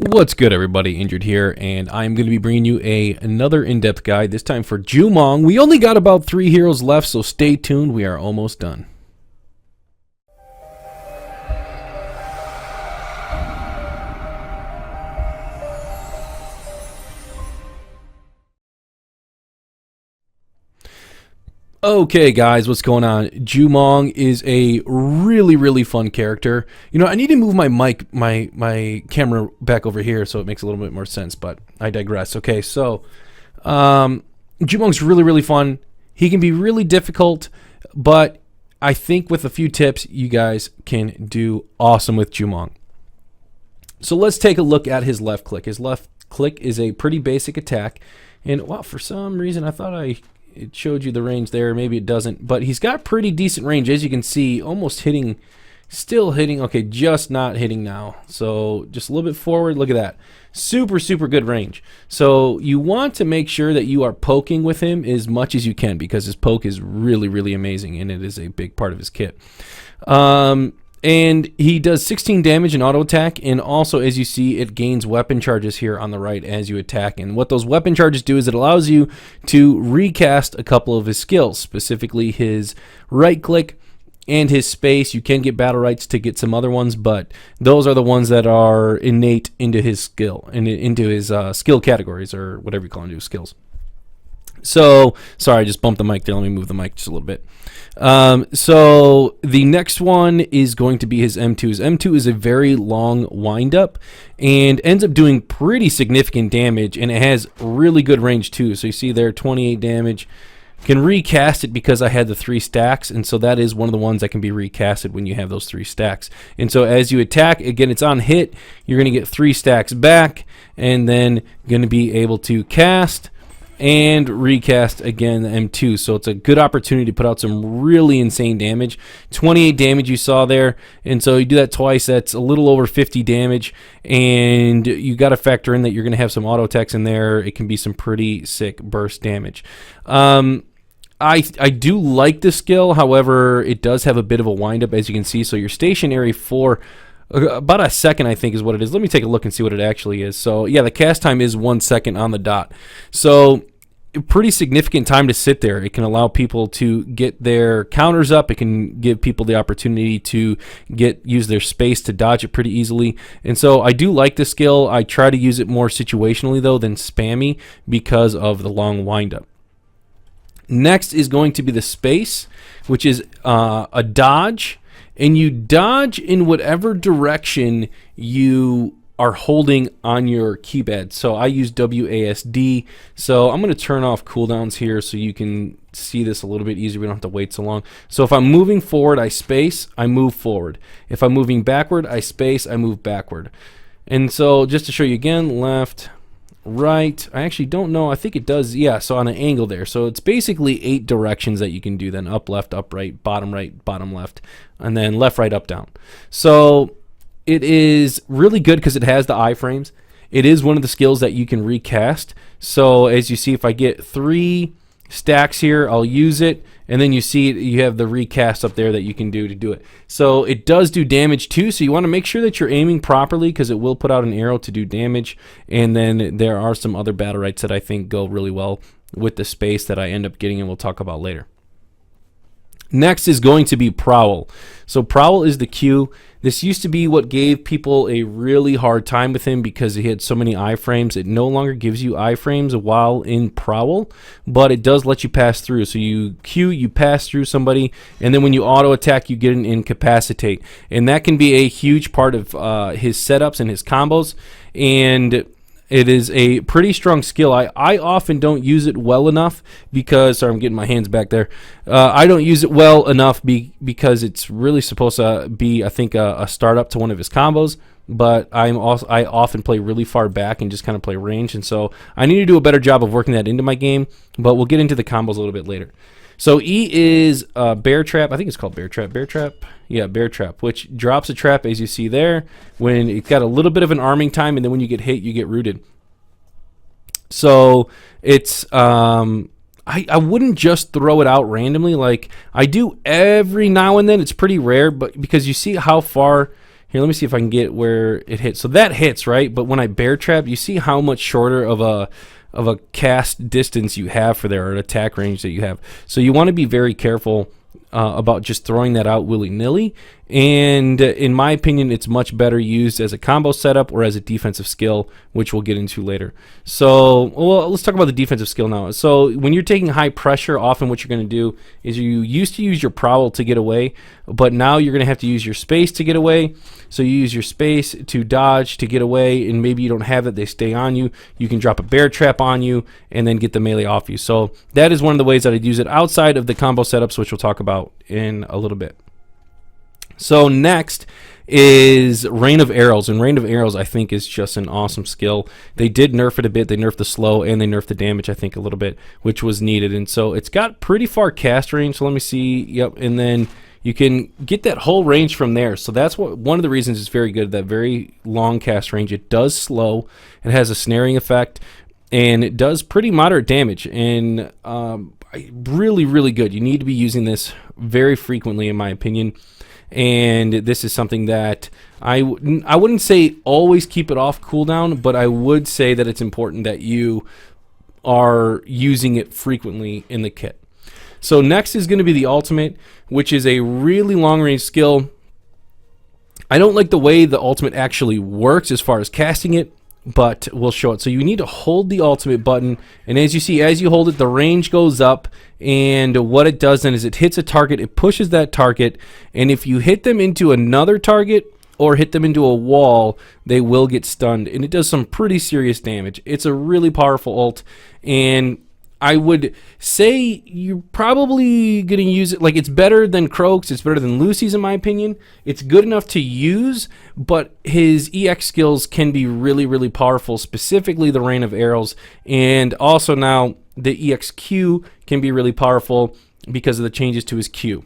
What's good, everybody? Injured here, and I'm going to be bringing you another in-depth guide, this time for Jumong. We only got about 3 heroes left, so stay tuned. We are almost done. Okay, guys, what's going on? Jumong is a really fun character. You know, I need to move my mic, my camera back over here so it makes a little bit more sense, but I digress. Okay, so Jumong's really fun. He can be really difficult, but I think with a few tips, you guys can do awesome with Jumong. So let's take a look at his left click. His left click is a pretty basic attack, and wow, for some reason I thought it showed you the range there. Maybe it doesn't, but he's got pretty decent range, as you can see. Almost hitting, still hitting. Okay, just not hitting now. So just a little bit forward. Look at that. Super good range. So you want to make sure that you are poking with him as much as you can, because his poke is really amazing, and it is a big part of his kit. And he does 16 damage in auto attack, and also, as you see, it gains weapon charges here on the right as you attack. And what those weapon charges do is it allows you to recast a couple of his skills, specifically his right click and his space. You can get Battlerites to get some other ones, but those are the ones that are innate into his skill, and into his skill categories, or whatever you call them, skills. So, sorry, I just bumped the mic there. Let me move the mic just a little bit. So the next one is going to be his M2. His M2 is a very long windup and ends up doing pretty significant damage, and it has really good range too. So you see there, 28 damage. Can recast it because I had the 3 stacks, and so that is one of the ones that can be recasted when you have those 3 stacks. And so as you attack, again, it's on hit, you're going to get 3 stacks back, and then going to be able to cast and recast again the M2. So it's a good opportunity to put out some really insane damage. 28 damage you saw there, and so you do that twice, that's a little over 50 damage, and you got to factor in that you're going to have some auto attacks in there. It can be some pretty sick burst damage. I do like this skill, however, it does have a bit of a windup, as you can see. So you're stationary for about a second, I think is what it is. Let me take a look and see what it actually is. So yeah, the cast time is 1 second on the dot. So pretty significant time to sit there. It can allow people to get their counters up. It can give people the opportunity to use their space to dodge it pretty easily. And so I do like this skill. I try to use it more situationally though than spammy because of the long windup. Next is going to be the space, which is a dodge, and you dodge in whatever direction you are holding on your keypad. So I use WASD. So I'm going to turn off cooldowns here so you can see this a little bit easier. We don't have to wait so long. So if I'm moving forward, I space, I move forward. If I'm moving backward, I space, I move backward. And so just to show you again, left, right. I actually don't know. I think it does. Yeah, so on an angle there. So it's basically 8 directions that you can do then: up, left, right, bottom, left, and then left, right, up, down. So it is really good because it has the iframes. It is one of the skills that you can recast. So as you see, if I get 3 stacks here, I'll use it, and then you see you have the recast up there that you can do it. So it does do damage too, so you want to make sure that you're aiming properly, because it will put out an arrow to do damage. And then there are some other Battlerites that I think go really well with the space that I end up getting, and we'll talk about later. Next is going to be Prowl. So Prowl is the Q. This used to be what gave people a really hard time with him because he had so many iframes. It no longer gives you iframes while in Prowl, but it does let you pass through. So you Q, you pass through somebody, and then when you auto attack, you get an incapacitate. And that can be a huge part of his setups and his combos, and it is a pretty strong skill. I often don't use it well enough because, sorry, I'm getting my hands back there. I don't use it well enough because it's really supposed to be, I think, a startup to one of his combos. But I often play really far back and just kind of play range, and so I need to do a better job of working that into my game. But we'll get into the combos a little bit later. So E is Bear Trap. I think it's called Bear Trap. Bear Trap? Yeah, Bear Trap, which drops a trap, as you see there, when it's got a little bit of an arming time, and then when you get hit, you get rooted. So it's I wouldn't just throw it out randomly like I do every now and then. It's pretty rare, but because you see how far Here, let me see if I can get where it hits. So that hits, right? But when I bear trap, you see how much shorter of a cast distance you have for there, or an attack range that you have. So you want to be very careful about just throwing that out willy-nilly. And in my opinion, it's much better used as a combo setup or as a defensive skill, which we'll get into later. So, well, let's talk about the defensive skill now. So when you're taking high pressure, often what you're going to do is you used to use your Prowl to get away, but now you're going to have to use your space to get away. So you use your space to dodge, to get away, and maybe you don't have it, they stay on you. You can drop a bear trap on you and then get the melee off you. So that is one of the ways that I'd use it outside of the combo setups, which we'll talk about in a little bit. So next is Rain of Arrows, and Rain of Arrows I think is just an awesome skill. They did nerf it a bit. They nerfed the slow and they nerfed the damage I think a little bit, which was needed. And so it's got pretty far cast range. So let me see. Yep, and then you can get that whole range from there. So that's what one of the reasons it's very good, that very long cast range. It does slow. It has a snaring effect, and it does pretty moderate damage. And really, really good. You need to be using this very frequently, in my opinion. And this is something that I wouldn't say always keep it off cooldown, but I would say that it's important that you are using it frequently in the kit. So next is going to be the ultimate, which is a really long range skill. I don't like the way the ultimate actually works as far as casting it, but we'll show it. So you need to hold the ultimate button, and as you see, as you hold it, the range goes up, and what it does then is it hits a target, it pushes that target, and if you hit them into another target or hit them into a wall, they will get stunned, and it does some pretty serious damage. It's a really powerful ult, and I would say you're probably going to use it. Like, it's better than Croak's. It's better than Lucy's, in my opinion. It's good enough to use, but his EX skills can be really, really powerful, specifically the Rain of Arrows. And also now the EXQ can be really powerful because of the changes to his Q.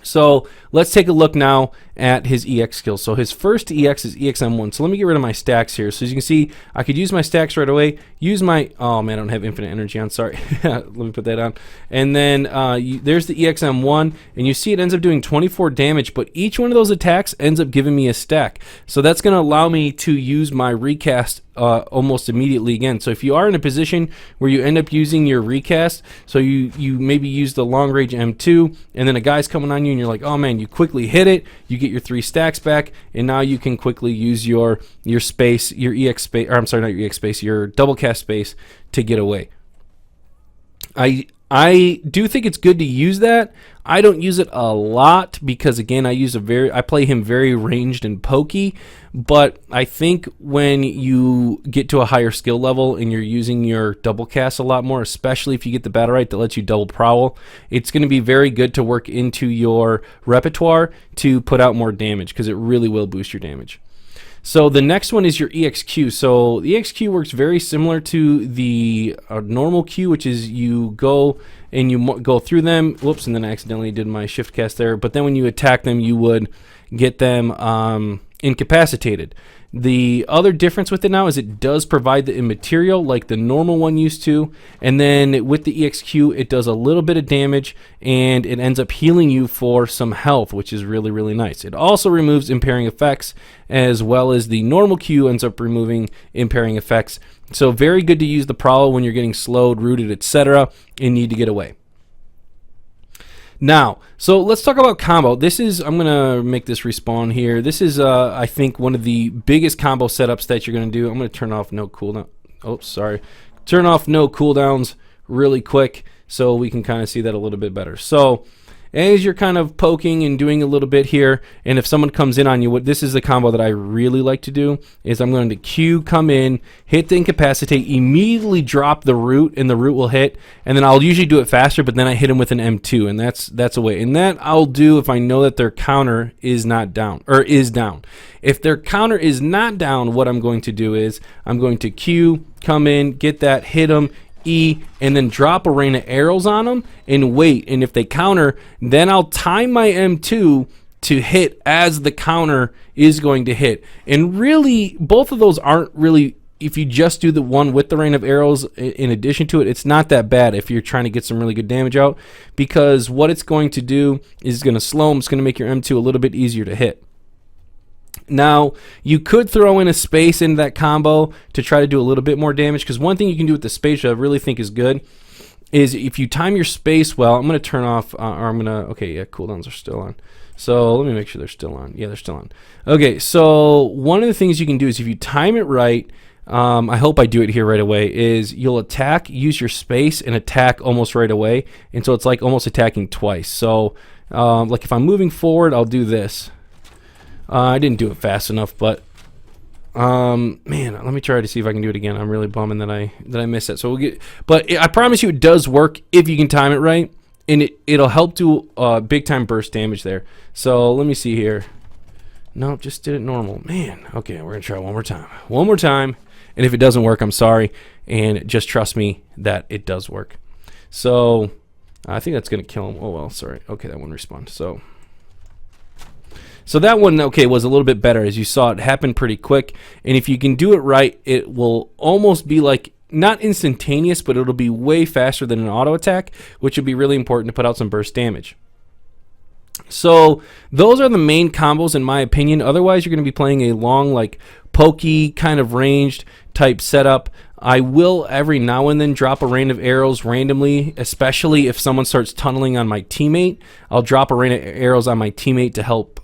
So let's take a look now at his EX skills. So his first EX is EXM1. So let me get rid of my stacks here. So as you can see, I could use my stacks right away. Use my, oh man, I don't have infinite energy on, sorry. Let me put that on. And then there's the EXM1, and you see it ends up doing 24 damage, but each one of those attacks ends up giving me a stack. So that's going to allow me to use my recast almost immediately again. So if you are in a position where you end up using your recast, so you maybe use the long range M2, and then a guy's coming on you and you're like, oh man, you quickly hit it, you get your 3 stacks back, and now you can quickly use your space, your EX space, or I'm sorry, not your EX space, your double cast space to get away. I do think it's good to use that. I don't use it a lot because, again, I play him very ranged and pokey, but I think when you get to a higher skill level and you're using your double cast a lot more, especially if you get the Battlerite that lets you double Prowl, it's going to be very good to work into your repertoire to put out more damage, because it really will boost your damage. So the next one is your EXQ. So the EXQ works very similar to the normal Q, which is you go and you go through them. Whoops, and then I accidentally did my shift cast there. But then when you attack them, you would get them incapacitated. The other difference with it now is it does provide the immaterial like the normal one used to, and then with the EXQ it does a little bit of damage and it ends up healing you for some health, which is really, really nice. It also removes impairing effects, as well as the normal Q ends up removing impairing effects. So very good to use the Prowl when you're getting slowed, rooted, etc., and need to get away. Now, so let's talk about combo. This is, I'm going to make this respawn here. This is, I think, one of the biggest combo setups that you're going to do. I'm going to turn off no cooldown. Oops, sorry. Turn off no cooldowns really quick so we can kind of see that a little bit better. So as you're kind of poking and doing a little bit here, and if someone comes in on you, this is the combo that I really like to do, is I'm going to Q, come in, hit the incapacitate, immediately drop the root, and the root will hit, and then I'll usually do it faster, but then I hit him with an M2, and that's a way. And that I'll do if I know that their counter is not down, or is down. If their counter is not down, what I'm going to do is I'm going to Q, come in, get that, hit them, E, and then drop a rain of arrows on them and wait. And if they counter, then I'll time my M2 to hit as the counter is going to hit. And really, both of those aren't really, if you just do the one with the rain of arrows in addition to it, it's not that bad if you're trying to get some really good damage out, because what it's going to do is going to slow them. It's going to make your M2 a little bit easier to hit. Now, you could throw in a space into that combo to try to do a little bit more damage, because one thing you can do with the space that I really think is good is if you time your space well. I'm going to turn off, or I'm going to, okay, yeah, cooldowns are still on. So let me make sure they're still on. Yeah, they're still on. Okay, so one of the things you can do is if you time it right, I hope I do it here right away, is you'll attack, use your space, and attack almost right away. And so it's like almost attacking twice. So like if I'm moving forward, I'll do this. I didn't do it fast enough, but man, let me try to see if I can do it again. I'm really bumming that I missed it. So we'll get, but I promise you it does work if you can time it right, and it'll help do big time burst damage there. So let me see here. Nope, just did it normal. Man, okay, we're gonna try one more time. One more time, and if it doesn't work, I'm sorry, and just trust me that it does work. So I think that's gonna kill him. Oh well, sorry. Okay, that one respawned. So that one, okay, was a little bit better. As you saw, it happened pretty quick. And if you can do it right, it will almost be like, not instantaneous, but it'll be way faster than an auto attack, which would be really important to put out some burst damage. So those are the main combos in my opinion. Otherwise, you're going to be playing a long, like, pokey, kind of ranged type setup. I will every now and then drop a rain of arrows randomly, especially if someone starts tunneling on my teammate. I'll drop a rain of arrows on my teammate to help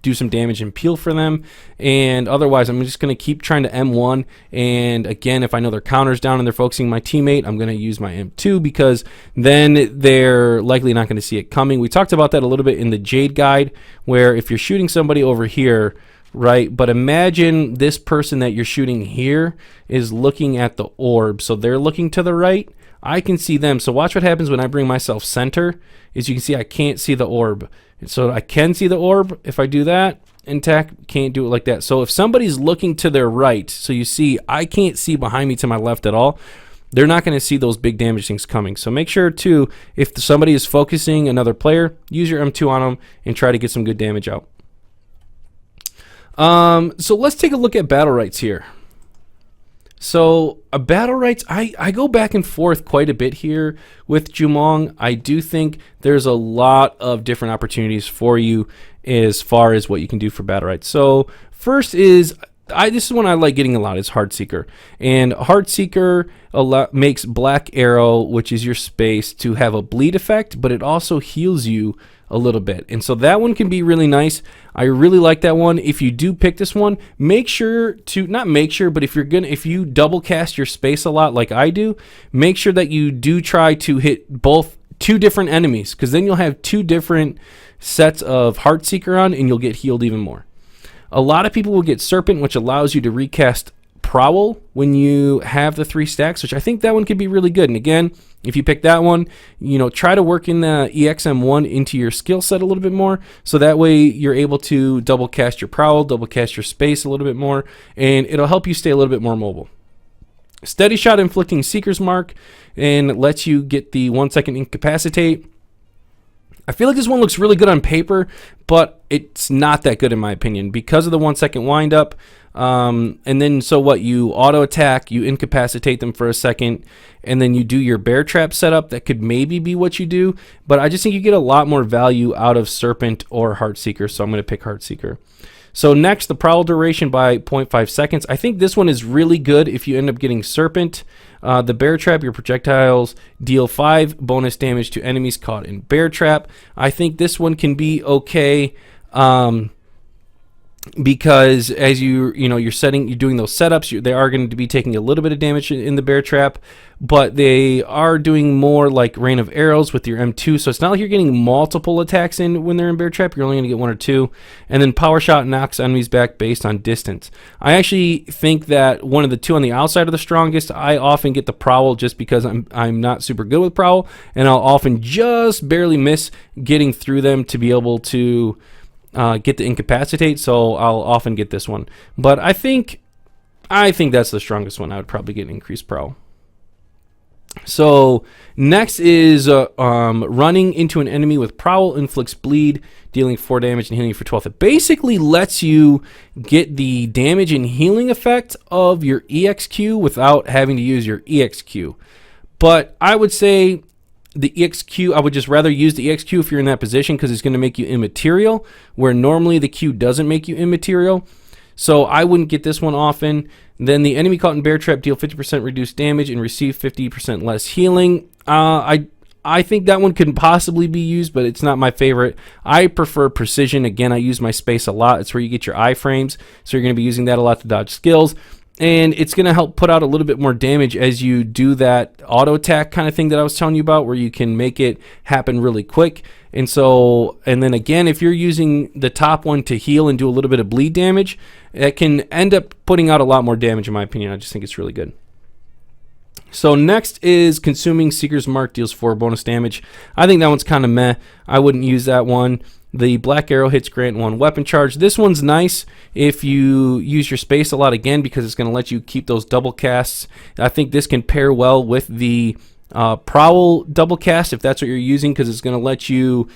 do some damage and peel for them. And otherwise, I'm just going to keep trying to M1. And again, if I know their counter's down and they're focusing my teammate, I'm going to use my M2, because then they're likely not going to see it coming. We talked about that a little bit in the Jade guide, where if you're shooting somebody over here, right, but imagine this person that you're shooting here is looking at the orb, so they're looking to the right. I can see them, so watch what happens when I bring myself center. Is you can see I can't see the orb, so I can see the orb if I do that. Intact, can't do it like that. So if somebody's looking to their right, so you see I can't see behind me to my left at all, they're not going to see those big damage things coming. So make sure too, if somebody is focusing another player, use your M2 on them and try to get some good damage out. So let's take a look at Battlerites here. So Battlerites, I go back and forth quite a bit here with Jumong. I do think there's a lot of different opportunities for you as far as what you can do for Battlerites. So first is, this is one I like getting a lot, is Heartseeker. And Heartseeker makes Black Arrow, which is your space, to have a bleed effect, but it also heals you a little bit. And so that one can be really nice. I really like that one. If you do pick this one, make sure to, not make sure, but if you double cast your space a lot like I do, make sure that you do try to hit two different enemies, because then you'll have two different sets of Heartseeker on and you'll get healed even more. A lot of people will get Serpent, which allows you to recast Prowl when you have the 3 stacks, which I think that one could be really good. And again, if you pick that one, try to work in the EXM1 into your skill set a little bit more, so that way you're able to double cast your Prowl, double cast your space a little bit more, and it'll help you stay a little bit more mobile. Steady Shot inflicting Seeker's Mark and lets you get the 1 second incapacitate. I feel like this one looks really good on paper, but it's not that good in my opinion because of the 1 second wind up. And then so what, you auto attack, you incapacitate them for a second, and then you do your bear trap setup. That could maybe be what you do, but I just think you get a lot more value out of Serpent or Heartseeker, so I'm going to pick Heartseeker. So next, the Prowl duration by 0.5 seconds. I think this one is really good if you end up getting Serpent. The Bear Trap, your projectiles deal 5 bonus damage to enemies caught in Bear Trap. I think this one can be okay. Because as you're doing those setups, they are going to be taking a little bit of damage in the Bear Trap, but they are doing more like Rain of Arrows with your M2, so it's not like you're getting multiple attacks in when they're in Bear Trap. You're only going to get 1 or 2, and then Power Shot knocks enemies back based on distance. I actually think that one of the 2 on the outside are the strongest. I often get the Prowl just because I'm not super good with Prowl, and I'll often just barely miss getting through them to be able to get the incapacitate, so I'll often get this one. But I think that's the strongest one. I would probably get increased Prowl. So next is running into an enemy with Prowl inflicts bleed, dealing 4 damage and healing for 12. It basically lets you get the damage and healing effect of your EXQ without having to use your EXQ. But I would say the EXQ, I would just rather use the EXQ if you're in that position, because it's going to make you immaterial, where normally the Q doesn't make you immaterial. So I wouldn't get this one often. Then the enemy caught in bear trap deal 50% reduced damage and receive 50% less healing. I think that one could possibly be used, but it's not my favorite. I prefer precision. Again, I use my space a lot. It's where you get your iframes, so you're going to be using that a lot to dodge skills. And it's going to help put out a little bit more damage as you do that auto attack kind of thing that I was telling you about, where you can make it happen really quick. And then again, if you're using the top one to heal and do a little bit of bleed damage, it can end up putting out a lot more damage, in my opinion. I just think it's really good. So next is Consuming Seeker's Mark, deals 4 bonus damage. I think that one's kind of meh. I wouldn't use that one. The Black Arrow hits grant 1 weapon charge. This one's nice if you use your space a lot, again, because it's going to let you keep those double casts. I think this can pair well with the Prowl double cast, if that's what you're using, because it's going to let you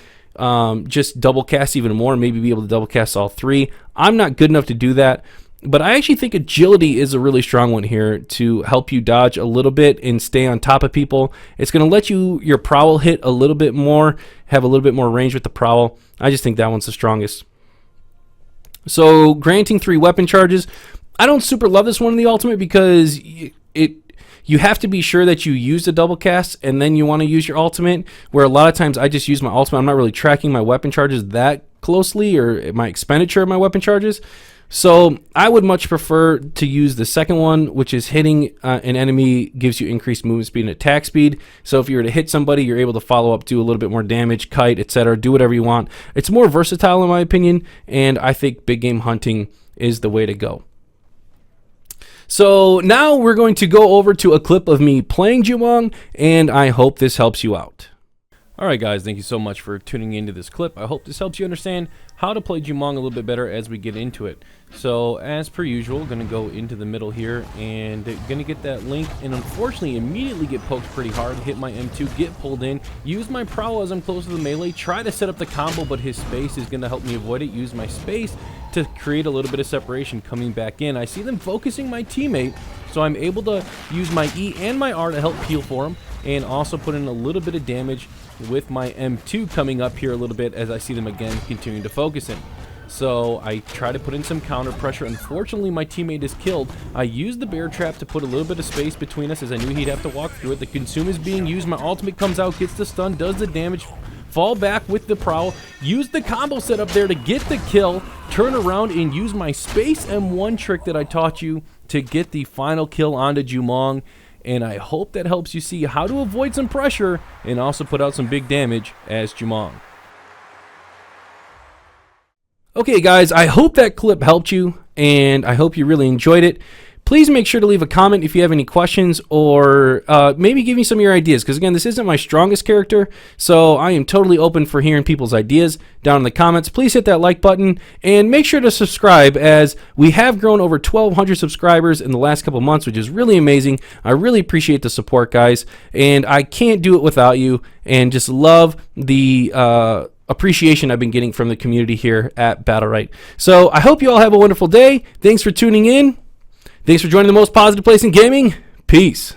just double cast even more, maybe be able to double cast all 3. I'm not good enough to do that, but I actually think agility is a really strong one here to help you dodge a little bit and stay on top of people. It's going to let your Prowl hit a little bit more, have a little bit more range with the Prowl. I just think that one's the strongest. So granting 3 weapon charges. I don't super love this one in the ultimate, because you have to be sure that you use the double cast and then you want to use your ultimate, where a lot of times I just use my ultimate. I'm not really tracking my weapon charges that closely, or my expenditure of my weapon charges. So I would much prefer to use the second one, which is hitting an enemy gives you increased movement speed and attack speed. So if you were to hit somebody, you're able to follow up, do a little bit more damage, kite, etc., do whatever you want. It's more versatile in my opinion, and I think big game hunting is the way to go. So now we're going to go over to a clip of me playing Jumong, and I hope this helps you out. Alright guys, thank you so much for tuning into this clip. I hope this helps you understand how to play Jumong a little bit better as we get into it. So as per usual, going to go into the middle here and going to get that link, and unfortunately immediately get poked pretty hard, hit my M2, get pulled in, use my Prowl as I'm close to the melee, try to set up the combo, but his space is going to help me avoid it, use my space to create a little bit of separation. Coming back in, I see them focusing my teammate, so I'm able to use my E and my R to help peel for him, and also put in a little bit of damage with my M2 coming up here a little bit as I see them again continuing to focus in. So I try to put in some counter pressure. Unfortunately, my teammate is killed. I used the bear trap to put a little bit of space between us as I knew he'd have to walk through it. The consume is being used. My ultimate comes out, gets the stun, does the damage, fall back with the Prowl, use the combo set up there to get the kill, turn around and use my space M1 trick that I taught you to get the final kill onto Jumong. And I hope that helps you see how to avoid some pressure and also put out some big damage as Jumong. Okay guys, I hope that clip helped you, and I hope you really enjoyed it. Please make sure to leave a comment if you have any questions, or maybe give me some of your ideas, because again, this isn't my strongest character, so I am totally open for hearing people's ideas down in the comments. Please hit that like button, and make sure to subscribe, as we have grown over 1,200 subscribers in the last couple months, which is really amazing. I really appreciate the support, guys, and I can't do it without you, and just love the appreciation I've been getting from the community here at Battlerite. So I hope you all have a wonderful day. Thanks for tuning in. Thanks for joining the most positive place in gaming. Peace.